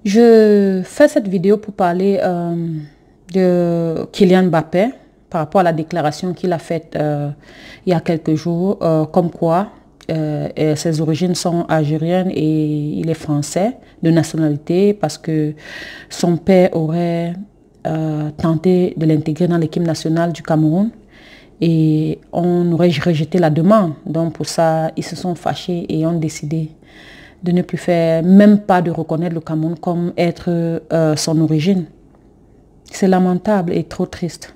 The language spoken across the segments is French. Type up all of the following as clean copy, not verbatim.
Je fais cette vidéo pour parler de Kylian Mbappé par rapport à la déclaration qu'il a faite il y a quelques jours, comme quoi ses origines sont algériennes et il est français de nationalité parce que son père aurait tenté de l'intégrer dans l'équipe nationale du Cameroun et on aurait rejeté la demande. Donc pour ça, ils se sont fâchés et ont décidé de ne plus faire, même pas de reconnaître le Cameroun comme être son origine. C'est lamentable et trop triste.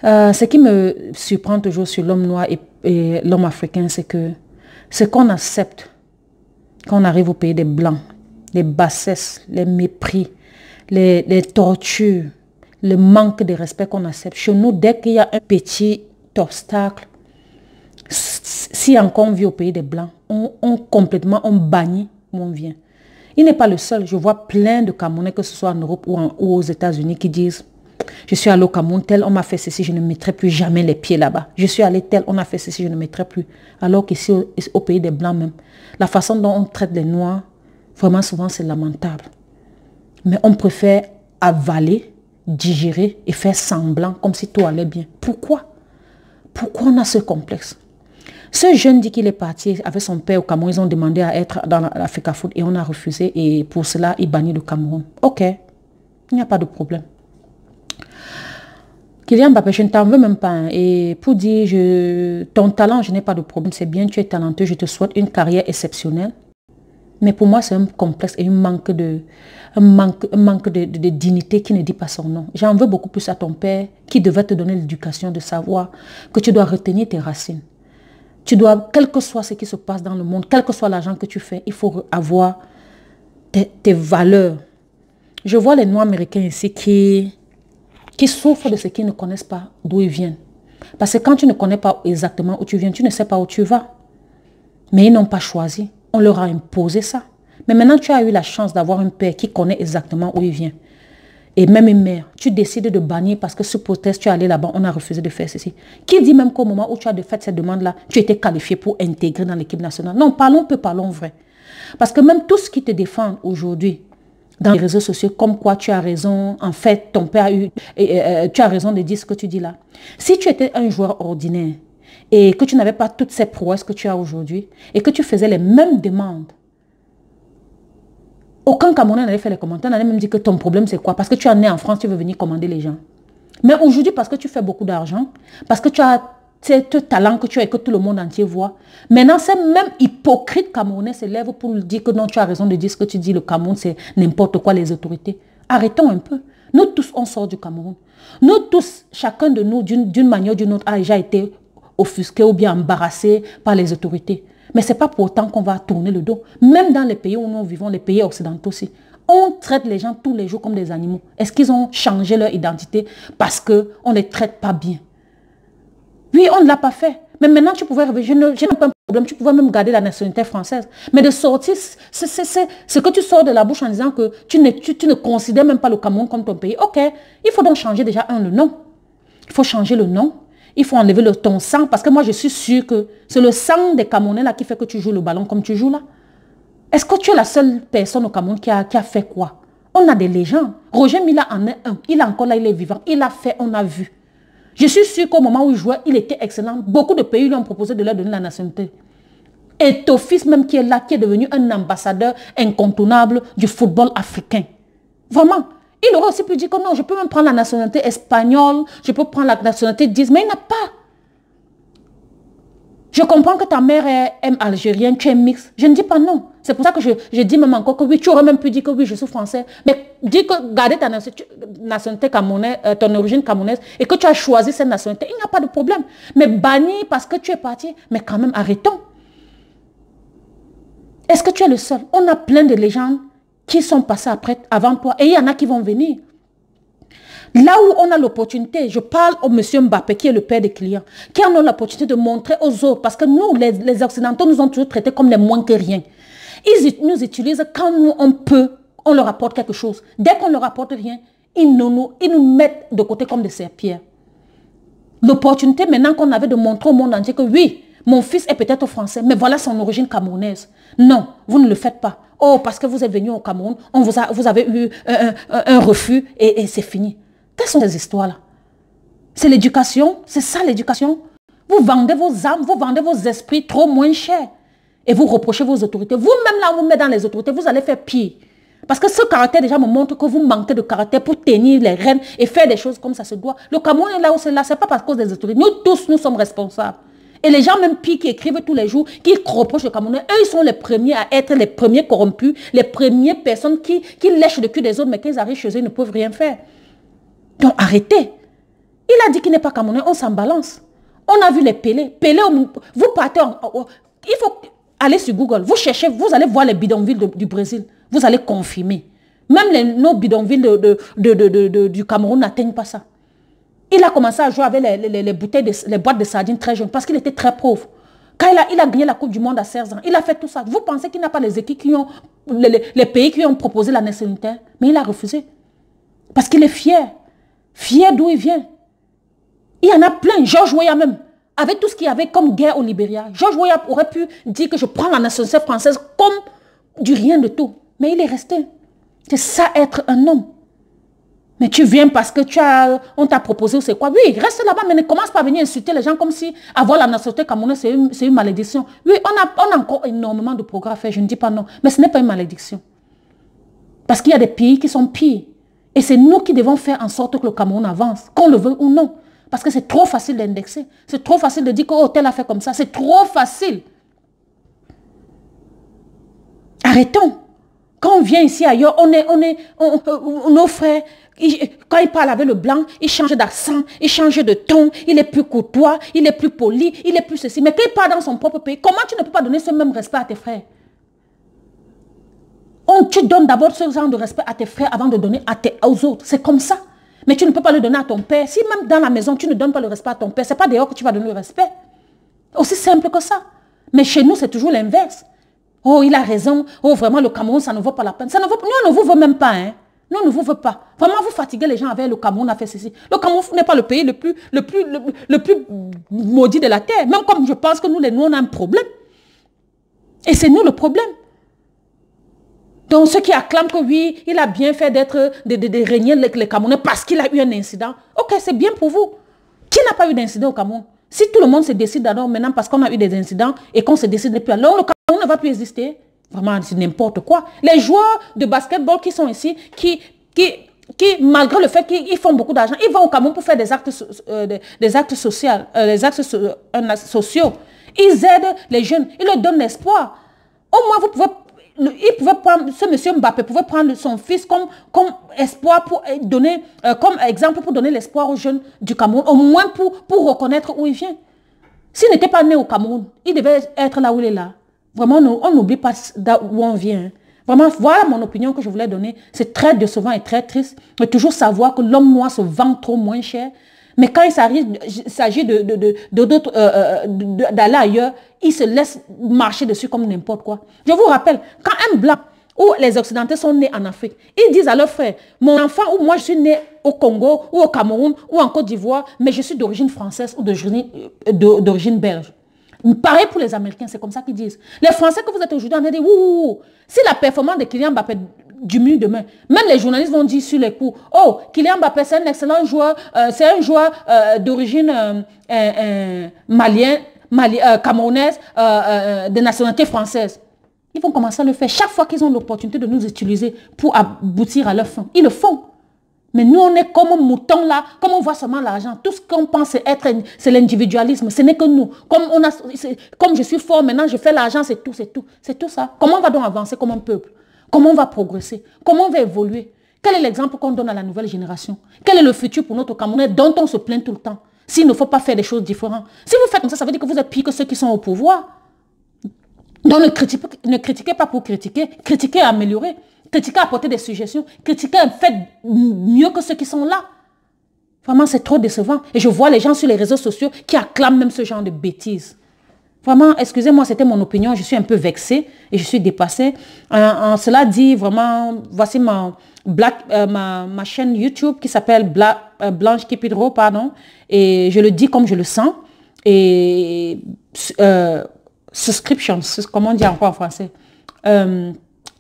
Ce qui me surprend toujours sur l'homme noir et l'homme africain, c'est que ce qu'on accepte quand on arrive au pays des Blancs, les bassesses, les mépris, les tortures, le manque de respect qu'on accepte. Chez nous, dès qu'il y a un petit obstacle, si encore on vit au pays des Blancs, on bannit où on vient. Il n'est pas le seul. Je vois plein de Camerounais, que ce soit en Europe ou aux États-Unis, qui disent « Je suis allé au Cameroun, tel, on m'a fait ceci, je ne mettrai plus jamais les pieds là-bas. Je suis allé tel, on a fait ceci, je ne mettrai plus. » Alors qu'ici, au pays des Blancs même, la façon dont on traite les Noirs, vraiment souvent, c'est lamentable. Mais on préfère avaler, digérer et faire semblant comme si tout allait bien. Pourquoi? Pourquoi on a ce complexe? Ce jeune dit qu'il est parti avec son père au Cameroun. Ils ont demandé à être dans l'Africa Foot et on a refusé. Et pour cela, il bannit le Cameroun. Ok, il n'y a pas de problème. Kylian Mbappé, je ne t'en veux même pas. Hein. Et pour dire, ton talent, je n'ai pas de problème. C'est bien, tu es talentueux. Je te souhaite une carrière exceptionnelle. Mais pour moi, c'est un complexe et un manque de dignité qui ne dit pas son nom. J'en veux beaucoup plus à ton père qui devait te donner l'éducation de savoir que tu dois retenir tes racines. Tu dois, quel que soit ce qui se passe dans le monde, quel que soit l'argent que tu fais, il faut avoir tes valeurs. Je vois les Noirs américains ici qui souffrent de ce qu'ils ne connaissent pas d'où ils viennent. Parce que quand tu ne connais pas exactement où tu viens, tu ne sais pas où tu vas. Mais ils n'ont pas choisi. On leur a imposé ça. Mais maintenant, tu as eu la chance d'avoir un père qui connaît exactement où il vient. Et même une mère, tu décides de bannir parce que sous proteste, tu es allé là-bas, on a refusé de faire ceci. Qui dit même qu'au moment où tu as fait cette demande-là, tu étais qualifié pour intégrer dans l'équipe nationale? Non, parlons peu, parlons vrai. Parce que même tout ce qui te défend aujourd'hui dans les réseaux sociaux, comme quoi tu as raison, en fait, ton père a eu, tu as raison de dire ce que tu dis là. Si tu étais un joueur ordinaire et que tu n'avais pas toutes ces prouesses que tu as aujourd'hui et que tu faisais les mêmes demandes, aucun Camerounais n'allait faire les commentaires, n'allait même dire que ton problème c'est quoi? Parce que tu es né en France, tu veux venir commander les gens. Mais aujourd'hui, parce que tu fais beaucoup d'argent, parce que tu as ce talent que tu as et que tout le monde entier voit, maintenant ces mêmes hypocrites Camerounais se lèvent pour dire que non, tu as raison de dire ce que tu dis, le Cameroun c'est n'importe quoi, les autorités. Arrêtons un peu. Nous tous, on sort du Cameroun. Nous tous, chacun de nous, d'une manière ou d'une autre, a déjà été offusqué ou bien embarrassé par les autorités. Mais ce n'est pas pour autant qu'on va tourner le dos. Même dans les pays où nous vivons, les pays occidentaux aussi, on traite les gens tous les jours comme des animaux. Est-ce qu'ils ont changé leur identité parce qu'on ne les traite pas bien? Oui, on ne l'a pas fait. Mais maintenant, tu pouvais je n'ai pas un problème, tu pouvais même garder la nationalité française. Mais de sortir, c'est ce que tu sors de la bouche en disant que tu ne considères même pas le Cameroun comme ton pays. Ok, il faut donc changer déjà le nom. Il faut changer le nom. Il faut enlever ton sang parce que moi, je suis sûre que c'est le sang des Camerounais là qui fait que tu joues le ballon comme tu joues là. Est-ce que tu es la seule personne au Cameroun qui a fait quoi? On a des légendes. Roger Mila en est un. Il est encore là, il est vivant. Il a fait, on a vu. Je suis sûre qu'au moment où il jouait, il était excellent. Beaucoup de pays lui ont proposé de leur donner la nationalité. Et ton fils même qui est là, qui est devenu un ambassadeur incontournable du football africain. Vraiment. Il aurait aussi pu dire que non, je peux même prendre la nationalité espagnole, je peux prendre la nationalité 10, mais il n'a pas. Je comprends que ta mère est algérienne, tu es mixte. Je ne dis pas non. C'est pour ça que je dis même encore que oui, tu aurais même pu dire que oui, je suis français. Mais dis que garder ta nationalité camerounaise, ton origine camerounaise, et que tu as choisi cette nationalité, il n'y a pas de problème. Mais banni parce que tu es parti, mais quand même, arrêtons. Est-ce que tu es le seul? On a plein de légendes qui sont passées avant toi, et il y en a qui vont venir. Là où on a l'opportunité, je parle au monsieur Mbappé qui est le père des clients, qui en a l'opportunité de montrer aux autres, parce que nous, les Occidentaux, nous ont toujours traités comme les moins que rien. Ils nous utilisent quand nous, on peut, on leur apporte quelque chose. Dès qu'on leur apporte rien, ils nous mettent de côté comme des serpillères. L'opportunité maintenant qu'on avait de montrer au monde entier que oui, mon fils est peut-être français, mais voilà son origine camerounaise. Non, vous ne le faites pas. Oh, parce que vous êtes venu au Cameroun, vous avez eu un refus et c'est fini. Quelles sont ces histoires-là? C'est l'éducation, c'est ça l'éducation. Vous vendez vos âmes, vous vendez vos esprits trop moins cher. Et vous reprochez vos autorités. Vous-même là, on vous met dans les autorités, vous allez faire pire. Parce que ce caractère déjà me montre que vous manquez de caractère pour tenir les rênes et faire des choses comme ça se doit. Le Cameroun est là où c'est là, c'est pas parce cause des autorités. Nous tous, nous sommes responsables. Et les gens même pires qui écrivent tous les jours, qui reprochent le Camerounais, eux, ils sont les premiers à être les premiers corrompus, les premières personnes qui lèchent le cul des autres, mais qu'ils arrivent chez eux, ils ne peuvent rien faire. Donc arrêtez. Il a dit qu'il n'est pas Camerounais, on s'en balance. On a vu les Pelé. Pelé, vous partez, il faut aller sur Google, vous cherchez, vous allez voir les bidonvilles du Brésil. Vous allez confirmer. Même nos bidonvilles du Cameroun n'atteignent pas ça. Il a commencé à jouer avec les bouteilles, les boîtes de sardines très jeunes parce qu'il était très pauvre. Quand il a gagné la Coupe du Monde à 16 ans, il a fait tout ça. Vous pensez qu'il n'a pas les équipes les pays qui ont proposé la nationalité? Mais il a refusé. Parce qu'il est fier. Fier d'où il vient. Il y en a plein. George Weah même. Avec tout ce qu'il y avait comme guerre au Libéria. George Weah aurait pu dire que je prends la nationalité française comme du rien de tout. Mais il est resté. C'est ça être un homme. Mais tu viens parce que on t'a proposé ou c'est quoi? Oui, reste là-bas, mais ne commence pas à venir insulter les gens comme si avoir la nationalité camerounaise, c'est une malédiction. Oui, on a encore énormément de progrès à faire, je ne dis pas non. Mais ce n'est pas une malédiction. Parce qu'il y a des pays qui sont pires. Et c'est nous qui devons faire en sorte que le Cameroun avance, qu'on le veuille ou non. Parce que c'est trop facile d'indexer. C'est trop facile de dire que oh, tel a fait comme ça. C'est trop facile. Arrêtons. Quand on vient ici ailleurs, nos frères, quand ils parlent avec le blanc, ils changent d'accent, ils changent de ton, il est plus courtois, il est plus poli, il est plus ceci. Mais quand il parle dans son propre pays, comment tu ne peux pas donner ce même respect à tes frères? Tu donnes d'abord ce genre de respect à tes frères avant de donner aux autres. C'est comme ça. Mais tu ne peux pas le donner à ton père. Si même dans la maison, tu ne donnes pas le respect à ton père, ce n'est pas dehors que tu vas donner le respect. Aussi simple que ça. Mais chez nous, c'est toujours l'inverse. Oh, il a raison. Oh, vraiment, le Cameroun, ça ne vaut pas la peine. Ça ne vaut, nous, on ne vous veut même pas. Hein. Nous, on ne vous veut pas. Vraiment, vous fatiguez les gens avec le Cameroun a fait ceci. Le Cameroun n'est pas le pays le plus maudit de la terre. Même comme je pense que nous, les Noirs, on a un problème. Et c'est nous le problème. Donc, ceux qui acclament que oui, il a bien fait de régner les Camerounais parce qu'il a eu un incident. Ok, c'est bien pour vous. Qui n'a pas eu d'incident au Cameroun? Si tout le monde se décide d'abord maintenant parce qu'on a eu des incidents et qu'on se décide depuis alors, le Cameroun ne va plus exister. Vraiment, c'est n'importe quoi. Les joueurs de basketball qui sont ici, qui malgré le fait qu'ils font beaucoup d'argent, ils vont au Cameroun pour faire des actes sociaux. Ils aident les jeunes, ils leur donnent l'espoir. Au moins, vous pouvez... ce monsieur Mbappé pouvait prendre son fils comme espoir pour donner, comme exemple pour donner l'espoir aux jeunes du Cameroun, au moins pour reconnaître où il vient. S'il n'était pas né au Cameroun, il devait être là où il est là. Vraiment, on n'oublie pas d'où on vient. Vraiment, voilà mon opinion que je voulais donner. C'est très décevant et très triste de toujours savoir que l'homme noir se vend trop moins cher. Mais quand il s'agit d'aller ailleurs, il se laisse marcher dessus comme n'importe quoi. Je vous rappelle, quand un blanc ou les Occidentaux sont nés en Afrique, ils disent à leurs frères, mon enfant ou moi je suis né au Congo ou au Cameroun ou en Côte d'Ivoire, mais je suis d'origine française ou d'origine belge. Pareil pour les Américains, c'est comme ça qu'ils disent. Les Français que vous êtes aujourd'hui, on a dit, ouh, si la performance de Kylian Mbappé diminue demain, même les journalistes vont dire sur les coups, oh, Kylian Mbappé, c'est un excellent joueur, c'est un joueur d'origine camerounaise, de nationalité française. Ils vont commencer à le faire chaque fois qu'ils ont l'opportunité de nous utiliser pour aboutir à leur fin. Ils le font. Mais nous, on est comme un mouton là, comme on voit seulement l'argent. Tout ce qu'on pense c'est l'individualisme. Ce n'est que nous. Comme je suis fort, maintenant je fais l'argent, c'est tout, c'est tout. C'est tout ça. Comment on va donc avancer comme un peuple? Comment on va progresser? Comment on va évoluer? Quel est l'exemple qu'on donne à la nouvelle génération? Quel est le futur pour notre Camerounais dont on se plaint tout le temps? S'il ne faut pas faire des choses différentes. Si vous faites comme ça veut dire que vous êtes pire que ceux qui sont au pouvoir. Donc ne critiquez pas pour critiquer. Critiquez et améliorer. Critiquer, apporter des suggestions. Critiquer, faites mieux que ceux qui sont là. Vraiment, c'est trop décevant. Et je vois les gens sur les réseaux sociaux qui acclament même ce genre de bêtises. Vraiment, excusez-moi, c'était mon opinion. Je suis un peu vexée et je suis dépassée. Cela dit, vraiment, voici ma chaîne YouTube qui s'appelle Blanche Kipidro, pardon. Et je le dis comme je le sens. Et subscription, comment on dit encore en français?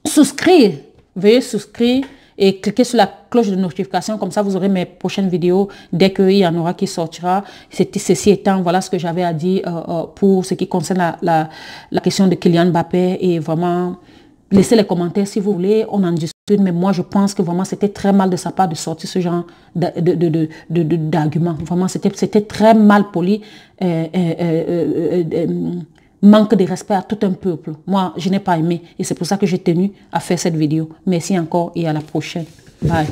souscrire. Veuillez souscrire et cliquez sur la cloche de notification. Comme ça, vous aurez mes prochaines vidéos dès qu'il y en aura qui sortira. Ceci étant, voilà ce que j'avais à dire pour ce qui concerne la question de Kylian Mbappé. Et vraiment, laissez les commentaires si vous voulez. On en discute. Mais moi, je pense que vraiment, c'était très mal de sa part de sortir ce genre d'argument. Vraiment, c'était très mal poli. Manque de respect à tout un peuple. Moi, je n'ai pas aimé. Et c'est pour ça que j'ai tenu à faire cette vidéo. Merci encore et à la prochaine. Bye.